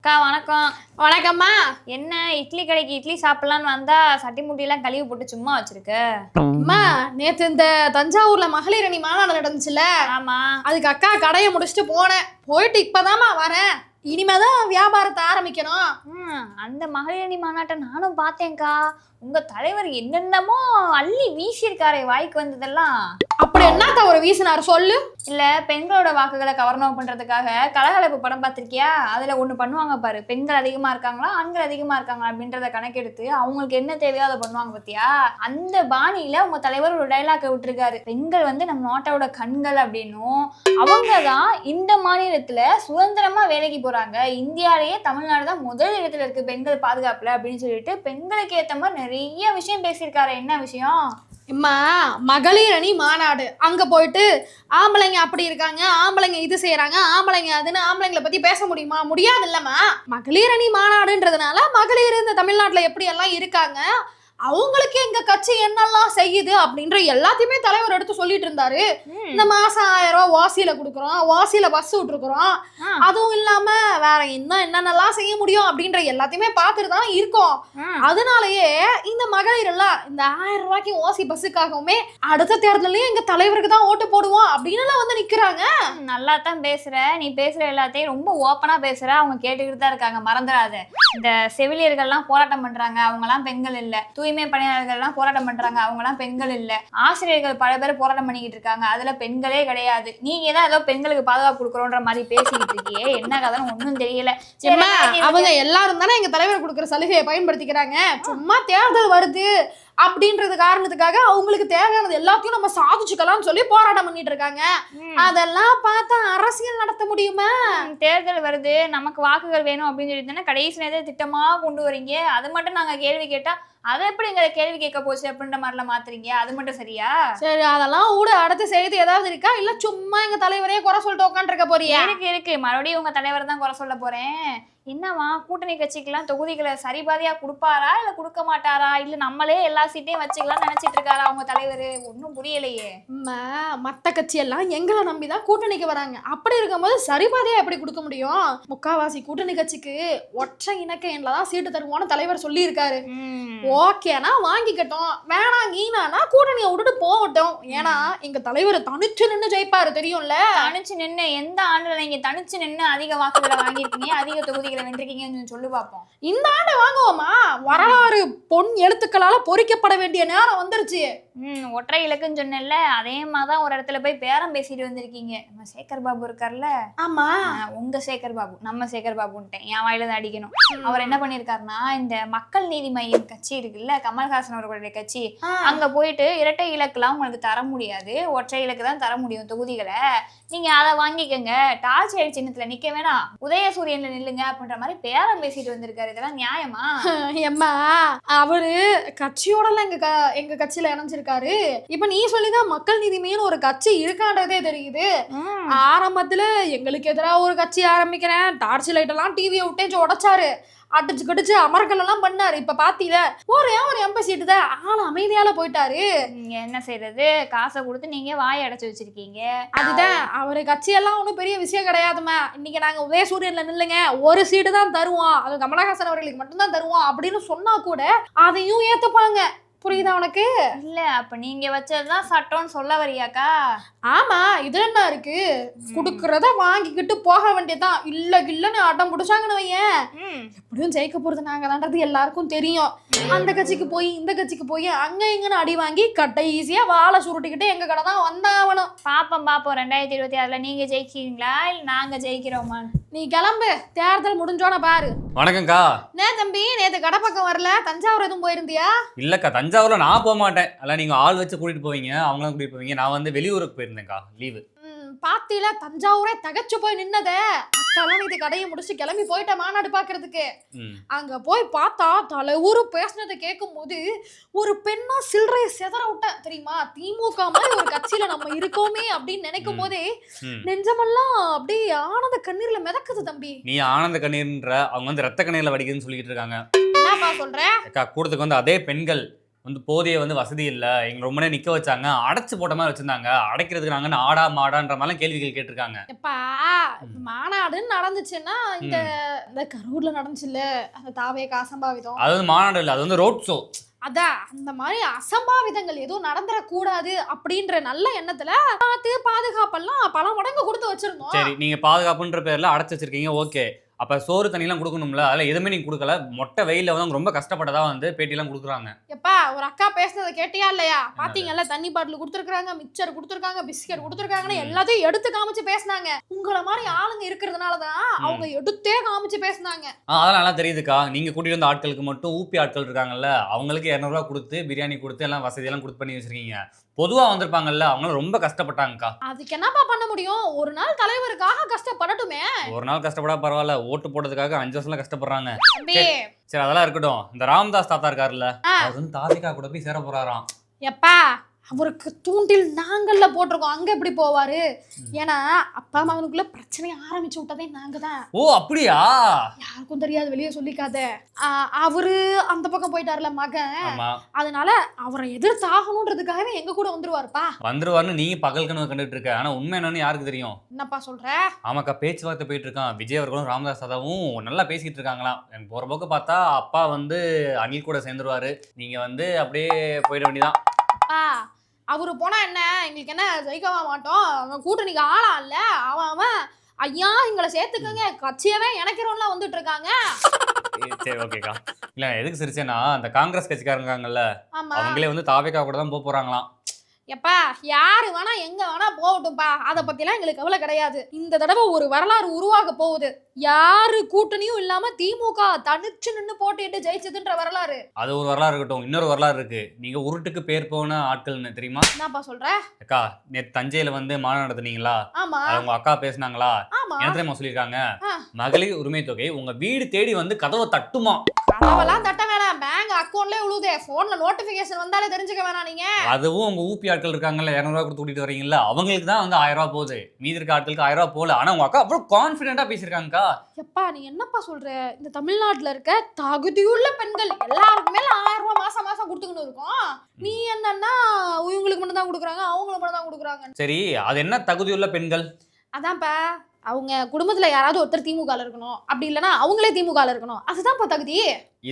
அக்கா வணக்கம். வணக்கம்மா. என்ன இட்லி கடைக்கு இட்லி சாப்பிடலான்னு வந்தா சட்டி முட்டியெல்லாம் கழுவி போட்டு சும்மா வச்சிருக்க? அம்மா, நேத்து இந்த தஞ்சாவூர்ல மகளிர் அணி மாநாடு நடந்துச்சுல, ஆமா. அதுக்கு அக்கா கடையை முடிச்சுட்டு போனேன். போயிட்டு இப்பதாம்மா வரேன். இனிமேதான் வியாபாரத்தை ஆரம்பிக்கணும். அந்த மகளிர் அணி மாநாட்டை நானும் பார்த்தேன்க்கா. உங்க தலைவர் என்னென்னமோ அள்ளி வீசியிருக்காரே வாய்க்கு வந்ததெல்லாம். அப்படி என்னக்கா ஒரு வீசினார் சொல்லு. இல்ல பெண்களோட வாக்குகளை கவர்னம் பண்றதுக்காக கலகலப்பு படம் பார்த்திருக்கியா? அதுல ஒண்ணு பண்ணுவாங்க பாரு, பெண்கள் அதிகமா இருக்காங்களா ஆண்கள் அதிகமா இருக்காங்களா அப்படின்றத கணக்கெடுத்து அவங்களுக்கு என்ன தேவையோ அதை பண்ணுவாங்க பாத்தியா? அந்த பாணியில உங்க தலைவர் ஒரு டைலாக் விட்டுருக்காரு. பெண்கள் நம்ம நாட்டோட கண்கள் அப்படின்னும், அவங்கதான் இந்த மாநிலத்துல சுதந்திரமா வேலைக்கு போறாங்க, இந்தியாலேயே தமிழ்நாடு தான் முதல் இடத்துல இருக்கு பெண்கள் பாதுகாப்புல அப்படின்னு சொல்லிட்டு பெண்களுக்கு ஏத்த மாதிரி நிறைய விஷயம் பேசியிருக்காரு. என்ன விஷயம்? அம்மா, மகளிர் அணி மாநாடு அங்க போயிட்டு ஆம்பளைங்க அப்படி இருக்காங்க, ஆம்பளைங்க இது செய்யறாங்க, ஆம்பளைங்க அதுன்னு ஆம்பளைங்களை பத்தி பேச முடியுமா? முடியாது இல்லம்மா. மகளிர் அணி மாநாடுன்றதுனால மகளிர் இந்த தமிழ்நாட்டுல எப்படி எல்லாம் இருக்காங்க, அவங்களுக்கு எங்க கட்சி என்னெல்லாம் செய்யுது அப்படின்ற எல்லாத்தையுமே தலைவர் எடுத்து சொல்லிட்டு இருந்தாரு. இந்த மாசம் 1000 ரூபாய் வாசியில கொடுக்குறோம், வாசியில பஸ் விட்டுருக்குறோம், அதுவும் இல்லாம வேற இன்னும் என்னென்னலாம் செய்ய முடியும் அப்படின்ற எல்லாத்தையுமே பார்த்துட்டு தான் இருக்கோம். அதனாலயே இந்த மகளிர் எல்லாம் இந்த 1000 ரூபாய்க்கு ஓசி பஸ்ஸுக்காகவுமே அடுத்த தேர்தலையும் எங்க தலைவருக்கு தான் ஓட்டு போடுவோம் அப்படின்னு வந்து நிக்கிறாங்க. நல்லா தான் பேசுற, நீ பேசுற எல்லாத்தையும் ரொம்ப ஓப்பனா பேசுற, அவங்க கேட்டுக்கிட்டு தான் இருக்காங்க, மறந்துடாத. இந்த செவிலியர்கள்லாம் போராட்டம் பண்றாங்க, அவங்க எல்லாம் பெண்கள் இல்ல. தூய்மை பணியாளர்கள்லாம் போராட்டம் பண்றாங்க, அவங்க எல்லாம் பெண்கள் இல்ல. ஆசிரியர்கள் பல பேர் போராட்டம் பண்ணிக்கிட்டு இருக்காங்க, அதுல பெண்களே கிடையாது. நீங்க தான் ஏதோ பெண்களுக்கு பாதுகாப்பு கொடுக்குறோன்ற மாதிரி பேசிக்கிட்டு இருக்கியே, என்ன கதைன்னு ஒன்னும் தெரியல. அவங்க எல்லாரும் தானே எங்க தலைவர் கொடுக்குற சலுகையை பயன்படுத்திக்கிறாங்க. சும்மா தேர்தல் வருது அப்படின்றது காரணத்துக்காக அவங்களுக்கு தேவையானது எல்லாத்தையும் நம்ம சாதிச்சுக்கலாம்னு சொல்லி போராட்டம் பண்ணிட்டு இருக்காங்க. அதெல்லாம் பார்த்தா அரசியல் நடத்த முடியுமா? தேர்தல் வருது, நமக்கு வாக்குகள் வேணும் அப்படின்னு சொல்லி தானே கடைசி நேரத்தில் திட்டமா கொண்டு வரீங்க. அது மட்டும் நாங்க கேள்வி கேட்டா அதை எப்படி எங்களை கேள்வி கேட்க போச்சு அப்படின்ற மாதிரிலாம் மாத்துறீங்க, அது மட்டும் சரியா? சரி, அதெல்லாம் ஊட அடுத்த செய்தி ஏதாவது இருக்கா, இல்ல சும்மா எங்க தலைவரையே குறை சொல்லிட்டு உட்காந்துருக்க போறியா? இருக்கு மறுபடியும் உங்க தலைவர் தான் குறை சொல்ல போறேன். என்னவா கூட்டணி கட்சிக்கெல்லாம் தொகுதிகளை சரிபாதியா கொடுப்பாரா இல்ல கொடுக்க மாட்டாரா, இல்ல நம்மளே எல்லா சீட்டையும் வச்சுக்கலாம் நினைச்சிட்டு இருக்காரா உங்க தலைவர்? ஒன்னும் புரியலையே. மத்த கட்சி எல்லாம் எங்களை நம்பிதான் கூட்டணிக்கு வராங்க. அப்படி இருக்கும்போது சரிபாதியா எப்படி கொடுக்க முடியும்? முக்காவாசி கூட்டணி கட்சிக்கு ஒற்றை இணக்க எண்ணில்தான் சீட்டு தருவோம்னு தலைவர் சொல்லி இருக்காரு. ஓகேனா வாங்கிக்கட்டும், வேணாங்கீனா கூட்டணியை விட்டுட்டு போகட்டும். ஏன்னா எங்க தலைவர் தனிச்சு நின்று ஜெயிப்பாரு, தெரியும்ல. தனிச்சு நின்று எந்த ஆண்டுல நீங்க தனிச்சு நின்று அதிக வாக்குகளை வாங்கிருக்கீங்க, அதிக தொகுதிகளை வென்றிருக்கீங்கன்னு சொல்லி பார்ப்போம். இந்த ஆண்டு வாங்குவோமா? வரலாறு பொன் எழுத்துக்களால பொறிக்கப்பட வேண்டிய நேரம் வந்துருச்சு. ஒற்றை இலக்குன்னு சொன்னேன்ல, அதே மாதிரிதான் ஒரு இடத்துல போய் பேரம் பேசிட்டு வந்திருக்கீங்க. நம்ம சேகர் பாபு இருக்காருல்ல, ஆமா, உங்க சேகர் பாபு, நம்ம சேகர் பாபுன்ட்டேன், என் வாயில தான் அடிக்கணும். அவர் என்ன பண்ணிருக்காருன்னா, இந்த மக்கள் நீதி மையம் கட்சி இருக்குல்ல, கமல்ஹாசன் அவர்களுடைய கட்சி, அங்க போயிட்டு இரட்டை இலக்குலாம் உங்களுக்கு தர முடியாது, ஒற்றை இலக்கு தான் தர முடியும் தொகுதிகளை, நீங்க அதை வாங்கிக்கங்க, டார்ச் லைட் சின்னத்துல நிக்க வேணாம், உதயசூரியன்ல நில்லுங்க அப்படின்ற மாதிரி பேரம் பேசிட்டு வந்திருக்காரு. இதெல்லாம் நியாயமா? எம்மா, அவரு கட்சியோட எங்க கட்சியில இணைஞ்சிருக்காரு. இப்ப நீ சொல்லிதான் மக்கள் நீதி மையம் ஒரு கட்சி இருக்கான்றதே தெரியுது. ஆரம்பத்துல எங்களுக்கு எதிராக ஒரு கட்சி ஆரம்பிக்கிறேன், டார்ச் லைட் எல்லாம் டிவியை விட்டேச்சு உடைச்சாரு, அடிச்சு கடிச்சு அமர்க்கல் எல்லாம் பண்ணாரு. இப்ப பாத்தீல ஒரு எம்பி சீட்டு தான், ஆனா அமைதியால போயிட்டாரு. நீங்க என்ன செய்யறது, காசை கொடுத்து நீங்க வாயை அடைச்சு வச்சிருக்கீங்க. அதுதான், அவரு கட்சியெல்லாம் ஒன்றும் பெரிய விஷயம் கிடையாதுமா. இன்னைக்கு நாங்க உதயசூரியன்ல நில்லுங்க, ஒரு சீட்டு தான் தருவோம், அது கமலஹாசன் அவர்களுக்கு மட்டும்தான் தருவோம் அப்படின்னு சொன்னா கூட அதையும் ஏத்துப்பாங்க. புரியுதா உனக்கு? இல்ல அப்ப நீங்க வச்சதுதான் சட்டம்னு சொல்ல வரியாக்கா? ஆமா, இது என்ன இருக்கு, குடுக்கறத வாங்கிக்கிட்டு போக வேண்டியதான். இல்லன்னு அடம் பிடிச்சாங்கன்னு வையேன், எப்படியும் ஜெயிக்க போறது நாங்க தான்றது எல்லாருக்கும் தெரியும். அந்த கட்சிக்கு போய் இந்த கட்சிக்கு போய் அங்க இங்கன்னு அடி வாங்கி கடைசியா வாழை சுருட்டிக்கிட்டு எங்க கடை தான் வந்தாவணும். பாப்போம் 2026 நீங்க ஜெயிக்கிறீங்களா இல்ல நாங்க ஜெயிக்கிறோமா? நீ கிளம்பு, தேர்தல் முடிஞ்சோன பாரு. வணக்கம்க்கா. தம்பி, நேத்து கடை பக்கம் வரல, தஞ்சாவூர் எதுவும் போயிருந்தியா? இல்லக்கா, தஞ்சாவூர்ல நான் போக மாட்டேன், அல்ல நீங்க ஆள் வச்சு கூட்டிட்டு போவீங்க, அவங்களும் கூட்டிட்டு போவீங்க. நான் வெளியூருக்கு போயிருந்தேன்க்கா, லீவு. பாத்தியில தஞ்சாவூரே தகச்சு போய் நின்னத, அக்காலாம் இது கடையை முடிச்சு கிளம்பி போயிட்ட மாநாடு பாக்குறதுக்கு. அங்க போய் பார்த்தா தலைவரு பேசினதை கேட்கும் போது ஒரு பெண்ணா சில்லறைய செதற விட்ட தெரியுமா? திமுக மாதிரி ஒரு கட்சியில நம்ம இருக்கோமே அப்படின்னு நினைக்கும் போதே நெஞ்சமெல்லாம் அப்படியே ஆனந்த கண்ணீர்ல மிதக்குது தம்பி. நீ ஆனந்த கண்ணீர்ன்ற, அவங்க ரத்த கண்ணீர்ல வடிக்குதுன்னு சொல்லிட்டு இருக்காங்க. என்னப்பா சொல்ற? அக்கா, கூட்டத்துக்கு அதே பெண்கள் வந்து போதிய வந்து வசதி இல்ல, எங்க ரொம்ப நேரம் நிக்க வச்சாங்க, அடைச்சு போட்ட மாதிரி வச்சிருந்தாங்க, அடைக்கிறதுக்கு நாங்க ஆடா மாடான்ற மாதிரிலாம் கேள்விகள் கேட்டிருக்காங்க. எப்பா மாநாடுன்னு நடந்துச்சுன்னா இந்த இந்த கரூர்ல நடந்துச்சுல்ல அந்த தாவேக அசம்பாவிதம், அது வந்து மாநாடு இல்ல, அது வந்து ரோட் ஷோ. அதான் அந்த மாதிரி அசம்பாவிதங்கள் எதுவும் நடந்துடக்கூடாது அப்படின்ற நல்ல எண்ணத்துல பார்த்து பாதுகாப்பெல்லாம் பல மடங்கு கொடுத்து வச்சிருந்தோம். சரி, நீங்க பாதுகாப்புன்ற பேர்ல அடைச்சு வச்சிருக்கீங்க, ஓகே. அப்ப சோறு தண்ணி எல்லாம் கொடுக்கணும்ல, அதெல்லாம் எதுவுமே நீங்க கொடுக்கல. மொட்டை வெயில வந்து அவங்க ரொம்ப கஷ்டப்பட்டதா வந்து பேட்டி எல்லாம் கொடுக்குறாங்க. எப்பா ஒரு அக்கா பேசுனதை கேட்டியா இல்லையா? பாத்தீங்கல்ல, தண்ணி பாட்டில் கொடுத்துருக்காங்க, மிக்சர் கொடுத்துருக்காங்க, பிஸ்கெட் கொடுத்துருக்காங்கன்னு எல்லாத்தையும் எடுத்து காமிச்சு பேசினாங்க. உங்களை மாதிரி ஆளுங்க இருக்கிறதுனாலதான் அவங்க எடுத்தே காமிச்சு பேசினாங்க. அதெல்லாம் நல்லா தெரியுதுக்கா. நீங்க கூட்டிட்டு வந்த ஆட்களுக்கு மட்டும் ஊப்பி ஆட்கள் இருக்காங்கல்ல, அவங்களுக்கு 200 ரூபா கொடுத்து பிரியாணி கொடுத்து எல்லாம் வசதி எல்லாம் கொடுத்து பண்ணி வச்சிருக்கீங்க. பொதுவா வந்திருப்பாங்கல்ல, அவங்களும் ரொம்ப கஷ்டப்பட்டாங்கக்கா. அதுக்கு என்னப்பா பண்ண முடியும்? ஒரு நாள் தலைவருக்காக கஷ்டப்படட்டுமே. ஒரு நாள் கஷ்டப்படா பரவாயில்ல, ஓட்டு போடுறதுக்காக 5 வருஷம்லாம் கஷ்டப்படுறாங்க. தம்பி, சரி, அதெல்லாம் இருக்கட்டும். இந்த ராமதாஸ் தாத்தா இருக்காருல்ல, அவர் வந்து தாவிகா கூட போய் சேர போறாராம். எப்பா அவருக்கு தூண்டில் நாங்கள்ல போட்டிருக்கோம், அங்க எப்படி போவாரு? ஏன்னா அப்பா மகனுக்குள்ள பிரச்சனையை ஆரம்பிச்சு விட்டதே நாங்க தான். ஓ அப்படியா? யாருக்கும் தெரியாது, வெளியே சொல்லிக்காத. அவரு அந்த பக்கம் போயிட்டாருல மகன், ஆமா. அதனால அவரை எதிர்த்தாகணுன்றதுக்காகவே எங்க கூட வந்துருவாருப்பா. வந்துருவாருன்னு நீங்க பகல் கனவு கண்டுட்டு இருக்க, ஆனா உண்மை என்னன்னு யாருக்கு தெரியும்? என்னப்பா சொல்ற? ஆமாக்கா, பேச்சுவார்த்தை போயிட்டு இருக்கான். விஜய் அவர்களும் ராமதாஸ் தாதாவும் நல்லா பேசிட்டு இருக்காங்களாம். எனக்கு போற போக்கு பார்த்தா அப்பா வந்து அனில் கூட சேர்ந்துருவாரு, நீங்க வந்து அப்படியே போயிட வேண்டியதான். அவரு போனா என்ன, எங்களுக்கு என்ன ஜெயிக்கவா மாட்டோம்? அவன் கூட்டணிக்கு ஆளா இல்ல, அவன் ஐயா எங்களை சேர்த்துக்கங்க கட்சியவே இணைக்கிறோம்லாம் வந்துட்டு இருக்காங்க. சரி, ஓகேக்கா. இல்ல எதுக்கு சிரிச்சேன்னா, அந்த காங்கிரஸ் கட்சிக்காரங்கல்ல, ஆமா, அவங்களே வந்து தாவேகா கூட தான் போறாங்களாம். எப்பா யாரு வேணா எங்க வேணா போகட்டும்பா, அதை பத்திலாம் எங்களுக்கு கவலை கிடையாது. இந்த தடவை ஒரு வரலாறு உருவாக போகுது. யாரு கூட்டணியும் இல்லாம திமுக தனிச்சு நின்னு போட்டிட்டு ஜெயிச்சதுன்ற வரலாறு. அது ஒரு வரலாறு இருக்கட்டும், இன்னொரு வரலாறு இருக்கு. நீங்க உருட்டுக்கு பேர் போன ஆட்கள்னு தெரியுமா? என்னப்பா சொல்ற? அக்கா, நேத்து தஞ்சையில வந்து மாநாடு நடத்துனீங்களா? ஆமா, உங்க அக்கா பேசுனாங்களா? ஆமா. என்ன தெரியுமா சொல்லியிருக்காங்க? மகளிர் உரிமை தொகை உங்க வீடு தேடி வந்து கதவை தட்டுமா. கதவெல்லாம் தட்ட வேணாம், பேங்க் அக்கௌண்ட்லயே உழுதே, போன்ல நோட்டிபிகேஷன் வந்தாலே தெரிஞ்சுக்க வேணாம் நீங்க. அதுவும் உங்க ஊப்பி ஆட்கள் இருக்காங்கல்ல, 200 ரூபா கொடுத்து கூட்டிட்டு வரீங்கல்ல, அவங்களுக்கு தான் வந்து 1000 ரூபா போகுது. மீதி இருக்க ஆட்களுக்கு 1000 ரூபா போகல. ஆனா உங்க அக்கா அவ்வளவு கான்பிடென்ட்டா பேசியிருக்காங்கக்கா. எப்பா நீ என்னப்பா சொல்ற? இந்த தமிழ்நாட்டுல இருக்க தகுதியுள்ள பெண்கள் எல்லாருக்குமே 1000 ரூபாய் மாசம் மாசம் கொடுத்துக்கிட்டு இருக்கோம். நீ என்னன்னா இவங்களுக்கு மட்டும் தான் கொடுக்குறாங்க, அவங்களுக்கு மட்டும் தான் கொடுக்குறாங்க. சரி, அது என்ன தகுதியுள்ள பெண்கள்? அதான்ப்பா, அவங்க குடும்பத்துல யாராவது ஒருத்தர் திமுகல இருக்கணும், அப்படி இல்லைன்னா அவங்களே திமுகல இருக்கணும், அதுதான்ப்பா தகுதி.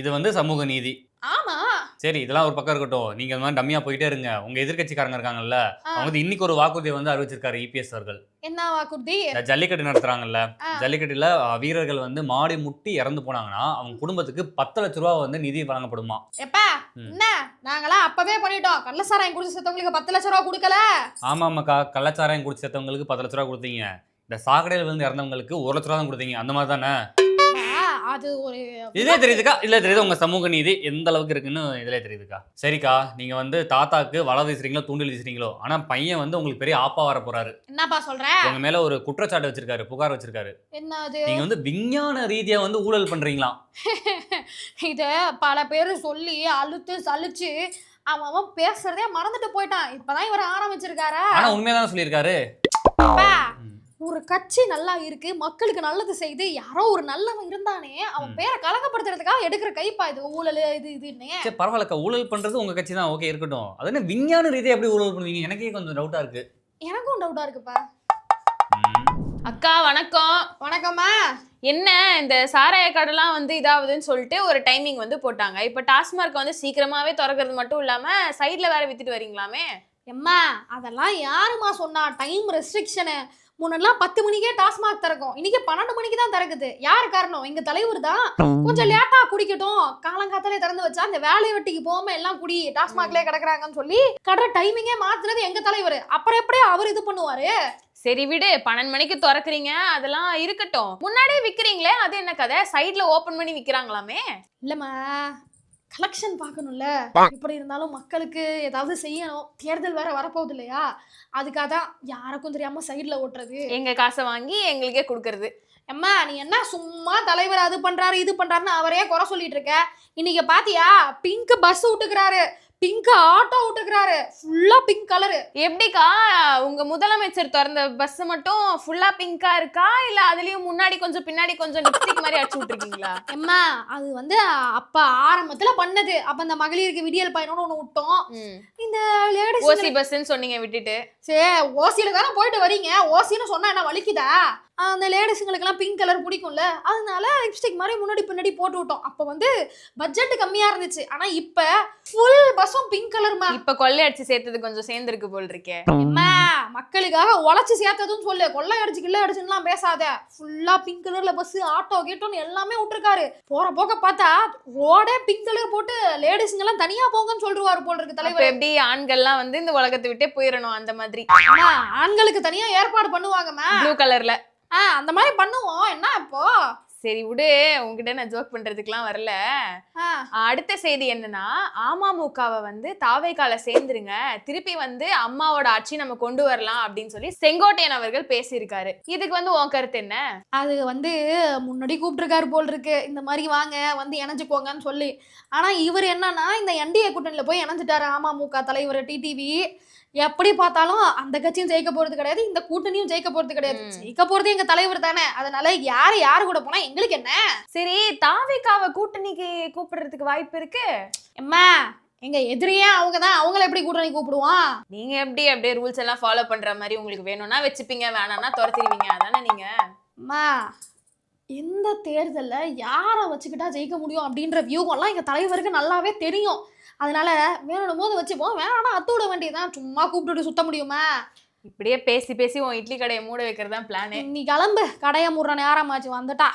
இது வந்து சமூக நீதி. ஆமா. சரி, இதெல்லாம் ஒரு பக்கம் இருக்கட்டும். நீங்க இந்த மாதிரி டம்மியா போயிட்டே இருங்க. உங்க எதிர்க்கட்சிக்காரங்க இருக்காங்கல்ல, அவங்க வந்து இன்னைக்கு ஒரு வாக்குறுதியை வந்து அறிவிச்சிருக்காரு இபிஎஸ் அவர்கள். என்ன வாக்குறுதி? ஜல்லிக்கட்டு நடத்துறாங்கல்ல, ஜல்லிக்கட்டுல வீரர்கள் வந்து மாடி முட்டி இறந்து போனாங்கன்னா அவங்க குடும்பத்துக்கு 10 லட்ச ரூபா வந்து நிதி வழங்கப்படுமா. எப்பா என்ன நாங்களாம் அப்பவே பண்ணிட்டோம், கள்ளசாராயம் குடிச்சு செத்தவங்களுக்கு 10 லட்ச ரூபா கொடுக்கல. ஆமாமாக்கா, கள்ளச்சாராயம் குடிச்சு செத்தவங்களுக்கு 10 லட்ச ரூபா கொடுத்தீங்க. இந்த சாக்கடையில் விழுந்து இறந்தவங்களுக்கு 1 லட்ச ரூபா தான் கொடுத்தீங்க. அந்த மாதிரி தானே? அது ஒரு இதே தெரியுதுக்கா? இல்ல தெரியுது உங்க சமூக நீதி எந்த அளவுக்கு இருக்குன்னு இதுல தெரியுதுக்கா. சரிக்கா, நீங்க வந்து தாத்தாக்கு வலை வீசுறீங்களோ தூண்டில் வீசுறீங்களோ, ஆனா பையன் வந்து உங்களுக்கு பெரிய ஆப்பா வர போறாரு. என்னப்பா சொல்ற? உங்க மேல ஒரு குற்றச்சாட்டு வச்சிருக்காரு, புகார் வச்சிருக்காரு. என்னது? நீங்க வந்து விஞ்ஞான ரீதியா வந்து ஊழல் பண்றீங்களா? இத பல பேரு சொல்லி அழுத்து சலிச்சு அவன் பேசுறதே மறந்துட்டு போயிட்டான். இப்பதான் இவர் ஆரம்பிச்சிருக்காரா? ஆனா உண்மையாதான் சொல்லியிருக்காரு. ஒரு கட்சி நல்லா இருக்கு, மக்களுக்கு நல்லது செய்து யாரோ ஒரு நல்லவன் இருந்தானே, அவன் பேரை கலங்கப்படுத்துறதுக்காக எடுக்கிற கைப்பா இது ஊழல் இது இதுன்னு. சரி பரவாயில்லக்கா, ஊழல் பண்றது உங்க கட்சி தான், ஓகே இருக்கட்டும். அது என்ன விஞ்ஞான ரீதியா எப்படி ஊழல் பண்ணுவீங்க? எனக்கே கொஞ்சம் டவுட்டா இருக்கு. எனக்கும் டவுட்டா இருக்குப்பா. அக்கா வணக்கம். வணக்கம்மா. என்ன இந்த சாராய கடைலாம் வந்து இதாகுதுன்னு சொல்லிட்டு ஒரு டைமிங் வந்து போட்டாங்க. இப்போ டாஸ்மார்க் வந்து சீக்கிரமாவே திறக்கிறது மட்டும் இல்லாம சைட்ல வேற வித்துட்டு வரீங்களாமே. எம்மா அதெல்லாம் யாருமா சொன்னா? Time restriction. முன்னெல்லாம் 10 மணிக்கே டாஸ்மாக் திறக்கும், இன்னைக்கு 12 மணிக்கு தான் திறக்குது. யாரு காரணம்? எங்க தலைவர் தான். கொஞ்சம் லேட்டா குடிக்கட்டும், காலங்காத்தாலே திறந்து வச்சா அந்த வேலையை வெட்டிக்கு போகாம எல்லாம் குடி டாஸ்மாக்லயே கிடக்குறாங்கன்னு சொல்லி கடை டைமிங்கே மாத்துனது எங்க தலைவர். அப்புறம் எப்படி அவர் இது பண்ணுவாரு? சரி விடு, 12 மணிக்கு திறக்கிறீங்க, அதெல்லாம் இருக்கட்டும். முன்னாடியே விக்கிறீங்களே, அது என்ன கதை? சைட்ல ஓபன் பண்ணி விக்கிறாங்களாமே. இல்லம்மா, கலெக்ஷன் பார்க்கணும்ல. எப்படி இருந்தாலும் மக்களுக்கு ஏதாவது செய்யணும், தேர்தல் வேற வரப்போகுது இல்லையா, அதுக்காக தான் யாருக்கும் தெரியாம சைட்ல ஓட்டுறது, எங்க காசை வாங்கி எங்களுக்கே கொடுக்கறது. அம்மா நீ என்ன சும்மா தலைவர் அது பண்றாரு இது பண்றாருன்னு அவரே குறை சொல்லிட்டு இருக்க? இன்னைக்கு பாத்தியா பிங்க் பஸ் விட்டுக்கிறாரு. பிங்க் ஆட்டோ விட்டுக்கிறாரு, ஃபுல்லா பிங்க் கலரு. எப்படிக்கா உங்க முதலமைச்சர் திறந்த பஸ் மட்டும் ஃபுல்லா பிங்கா இருக்கா இல்ல அதுலயும் முன்னாடி கொஞ்சம் பின்னாடி கொஞ்சம் லிப்ஸ்டிக் மாதிரி அடிச்சு விட்டுருக்கீங்களா? எம்மா அது வந்து அப்ப ஆரம்பத்துல பண்ணது. அப்ப அந்த மகளிருக்கு விடியல் பயணம்னு ஒண்ணு விட்டோம். இந்த லேடிஸ் ஓசி பஸ்ன்னு சொன்னீங்க விட்டுட்டு. சே ஓசியில தானே போயிட்டு வரீங்க, ஓசின்னு சொன்னா என்ன வலிக்குதா? அந்த லேடிஸுங்களுக்கெல்லாம் பிங்க் கலர் பிடிக்கும்ல, அதனால லிப்ஸ்டிக் மாதிரி முன்னாடி பின்னாடி போட்டு விட்டோம். அப்போ வந்து பட்ஜெட் கம்மியா இருந்துச்சு. ஆனா இப்ப ஃபுல் பஸ்ஸும் பிங்க் கலர்மா. இப்ப கொள்ளை அடிச்சு சேர்த்தது கொஞ்சம் சேர்ந்துருக்கு போல் இருக்கே. அம்மா மக்களுக்காக உழைச்சு சேர்த்ததுன்னு சொல்லு, கொள்ளை அடிச்சு கிள்ளை அடிச்சுலாம் பேசாத. ஃபுல்லா பிங்க் கலர்ல பஸ், ஆட்டோ கேட்டோன்னு எல்லாமே விட்டுருக்காரு. போற போக்க பார்த்தா ரோடே பிங்க் கலர் போட்டு லேடிஸுங்க எல்லாம் தனியா போங்கன்னு சொல்றாரு போல் இருக்கு தலைவர். எப்படி ஆண்கள்லாம் வந்து இந்த உலகத்தை விட்டே போயிடணும் அந்த மாதிரி. ஆண்களுக்கு தனியா ஏற்பாடு பண்ணுவாங்கம்மா, ப்ளூ கலர்ல. அந்த மாதிரி பண்ணுவோம். என்ன இப்போ? சரி விடு, உங்ககிட்ட நான் ஜோக் பண்றதுக்குலாம் வரல. அடுத்த செய்தி என்னன்னா, அமமுகவை வந்து தாவேகால சேர்ந்துருங்க, திருப்பி வந்து அம்மாவோட ஆட்சி நம்ம கொண்டு வரலாம் அப்படின்னு சொல்லி செங்கோட்டையன் அவர்கள் பேசியிருக்காரு. இதுக்கு வந்து உன் கருத்து என்ன? அது வந்து முன்னாடி கூப்பிட்டுருக்காரு போல் இருக்கு, இந்த மாதிரி வாங்க வந்து இணைஞ்சுக்கோங்கன்னு சொல்லி. ஆனா இவர் என்னன்னா இந்த என்டிஏ கூட்டணியில போய் இணைஞ்சிட்டாரு அமமுக தலைவர் டிடிவி. எப்படி பார்த்தாலும் அந்த கட்சியும் ஜெயிக்க போறது கிடையாது, இந்த கூட்டணியும் ஜெயிக்க போறது கிடையாது. ஜெயிக்க போறது எங்க தலைவர் தானே, அதனால யாரு கூட போனா எங்களுக்கு என்ன? சரி, தாவேகாவை கூட்டணிக்கு கூப்பிடுறதுக்கு வாய்ப்பு இருக்கு. அம்மா எங்க எதிரியே அவங்கதான், அவங்கள எப்படி கூட்டணி கூப்பிடுவான்? நீங்க எப்படி அப்படியே ரூல்ஸ் எல்லாம் ஃபாலோ பண்ற மாதிரி உங்களுக்கு வேணும்னா வச்சுப்பீங்க, வேணாம்னா துரத்திடுவீங்க, அதானே நீங்க? அம்மா எந்த தேர்தல்ல யாரை வச்சுக்கிட்டா ஜெயிக்க முடியும் அப்படின்ற வியூகம்லாம் எங்க தலைவருக்கு நல்லாவே தெரியும். அதனால வேணும் போது வச்சுப்போம், வேணாம்னா அத்து விட வேண்டியதுதான். சும்மா கூப்பிட்டுட்டு சுத்த முடியுமா? இப்படியே பேசி பேசி உன் இட்லி கடையை மூட வைக்கிறது தான் பிளானே. நீ கிளம்பு, கடையை மூடுற நேரமாச்சு வந்துட்டா.